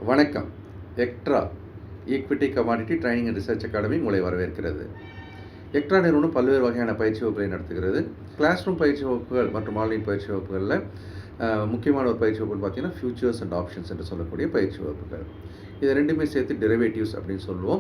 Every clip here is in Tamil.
வணக்கம். Extra equity commodity training and research academy உங்களை வரவேற்கிறது. எக்ட்ரா நிறுவனம் பல்வேறு வகையான பயிற்சி வகுப்புகளை நடத்துகிறது. கிளாஸ் ரூம் பயிற்சி வகுப்புகள் மற்றும் ஆன்லைன் பயிற்சி வகுப்புகளில் முக்கியமான ஒரு பயிற்சி வகுப்புன்னு பார்த்தீங்கன்னா ஃபியூச்சர்ஸ் அண்ட் ஆப்ஷன்ஸ் என்று சொல்லக்கூடிய பயிற்சி வகுப்புகள். இது ரெண்டுமே சேர்த்து டெரிவேட்டிவ்ஸ் அப்படின்னு சொல்லுவோம்.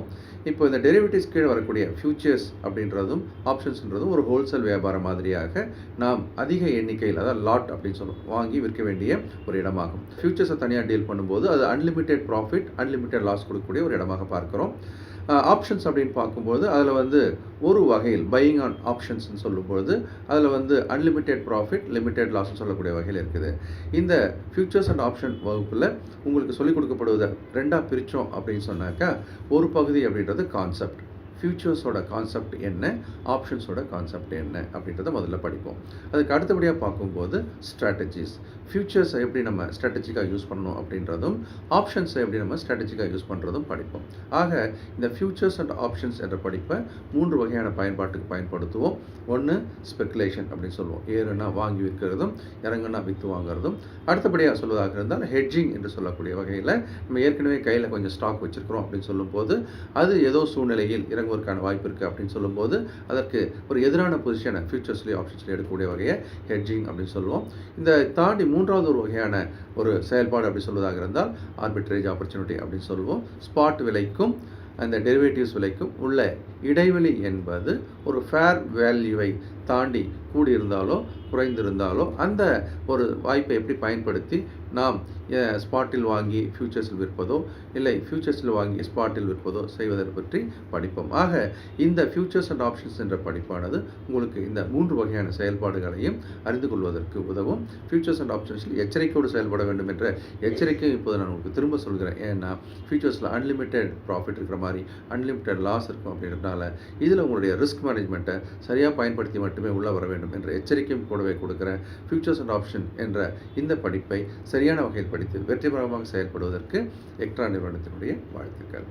இப்போ இந்த டெரிவேட்டிவ்ஸ் கீழே வரக்கூடிய ஃபியூச்சர்ஸ் அப்படின்றதும் ஆப்ஷன்ஸ்ன்றதும் ஒரு ஹோல்சேல் வியாபாரம் மாதிரியாக நாம் அதிக எண்ணிக்கையில், அதாவது லாட் அப்படின்னு சொல்லுவோம், வாங்கி விற்க வேண்டிய ஒரு இடமாகும். ஃபியூச்சர்ஸை தனியாக டீல் பண்ணும்போது அது அன்லிமிட்டெட் ப்ராஃபிட், அன்லிமிட்டெட் லாஸ் கொடுக்கக்கூடிய ஒரு இடமாக பார்க்குறோம். ஆப்ஷன்ஸ் அப்படின்னு பார்க்கும்போது அதில் ஒரு வகையில் பையிங் ஆன் ஆப்ஷன்ஸ்னு சொல்லும்போது அதில் அன்லிமிட்டெட் ப்ராஃபிட், லிமிட்டெட் லாஸ்ன்னு சொல்லக்கூடிய வகையில் இருக்குது. இந்த ஃபியூச்சர்ஸ் அண்ட் ஆப்ஷன் வகுப்பில் உங்களுக்கு சொல்லிக் கொடுக்கப்படுவதை ரெண்டாக பிரித்தோம் அப்படின்னு சொன்னாக்கா, ஒரு பகுதி அப்படின்றது கான்செப்ட். ஃபியூச்சர்ஸோட கான்செப்ட் என்ன, ஆப்ஷன்ஸோட கான்செப்ட் என்ன அப்படின்றத முதல்ல படிப்போம். அதுக்கு அடுத்தபடியாக பார்க்கும்போது ஸ்ட்ராட்டஜிஸ், ஃபியூச்சர்ஸை எப்படி நம்ம ஸ்ட்ராட்டஜிக்காக யூஸ் பண்ணணும் அப்படின்றதும், ஆப்ஷன்ஸை எப்படி நம்ம ஸ்ட்ராட்டஜிக்காக யூஸ் பண்ணுறதும் படிப்போம். ஆக இந்த ஃபியூச்சர்ஸ் அண்ட் ஆப்ஷன்ஸ் என்ற படிப்பை 3 வகையான பயன்பாட்டுக்கு பயன்படுத்துவோம். ஒன்று ஸ்பெக்குலேஷன் அப்படின்னு சொல்லுவோம், ஏறுனா வாங்கி விற்கிறதும், இறங்குனா விற்று வாங்குறதும். அடுத்தபடியாக சொல்வதாக இருந்தால் ஹெட்ஜிங் என்று சொல்லக்கூடிய வகையில் நம்ம ஏற்கனவே கையில் கொஞ்சம் ஸ்டாக் வச்சுருக்கிறோம் அப்படின்னு சொல்லும்போது அது ஏதோ சூழ்நிலையில் இறங்குவதற்கான வாய்ப்பு இருக்குது அப்படின்னு சொல்லும்போது அதற்கு ஒரு எதிரான பொசிஷனை ஃபியூச்சர்ஸ்லேயும் ஆப்ஷன்ஸ்லேயும் எடுக்கக்கூடிய வகையை ஹெட்ஜிங் அப்படின்னு சொல்லுவோம். இந்த தாண்டி மூன்றாவது ஒரு வகையான ஒரு செயல்பாடு அப்படி சொல்வதாக இருந்தால் ஆர்பிட்ரேஜ் ஆப்பர்ச்சுனிட்டி அப்படின்னு சொல்லுவோம். ஸ்பாட் விலைக்கும் அந்த டெரிவேட்டிவ்ஸ் விலைக்கும் உள்ள இடைவெளி என்பது ஒரு ஃபேர் வேல்யூவை தாண்டி கூடியிருந்தாலோ குறைந்திருந்தாலோ அந்த ஒரு வாய்ப்பை எப்படி பயன்படுத்தி நாம் ஸ்பாட்டில் வாங்கி ஃபியூச்சர்ஸில் விற்பதோ இல்லை ஃபியூச்சர்ஸில் வாங்கி ஸ்பாட்டில் விற்பதோ செய்வதை பற்றி படிப்போம். ஆக இந்த ஃபியூச்சர்ஸ் அண்ட் ஆப்ஷன்ஸ் என்ற படிப்பானது உங்களுக்கு இந்த 3 வகையான செயல்பாடுகளையும் அறிந்து கொள்வதற்கு உதவும். ஃபியூச்சர்ஸ் அண்ட் ஆப்ஷன்ஸில் எச்சரிக்கையோடு செயல்பட வேண்டும் என்ற எச்சரிக்கையும் இப்போது நான் உங்களுக்கு திரும்ப சொல்கிறேன். ஏன்னா ஃபியூச்சர்ஸில் அன்லிமிட்டெட் ப்ராஃபிட் இருக்கிற மாதிரி அன்லிமிட்டெட் லாஸ் இருக்கும் அப்படின்றதுனால இதில் உங்களுடைய ரிஸ்க் மேனேஜ்மெண்ட்டை சரியாக பயன்படுத்தி மட்டுமே உள்ளே வர வேண்டும் என்ற எச்சரிக்கையும் கூடவே கொடுக்குறேன். ஃபியூச்சர்ஸ் அண்ட் ஆப்ஷன் என்ற இந்த படிப்பை சரியான வகையில் படித்து வெற்றிகரமாக செயல்படுவதற்கு எக்ட்ரா நிறுவனத்தினுடைய வாழ்த்துக்கள்.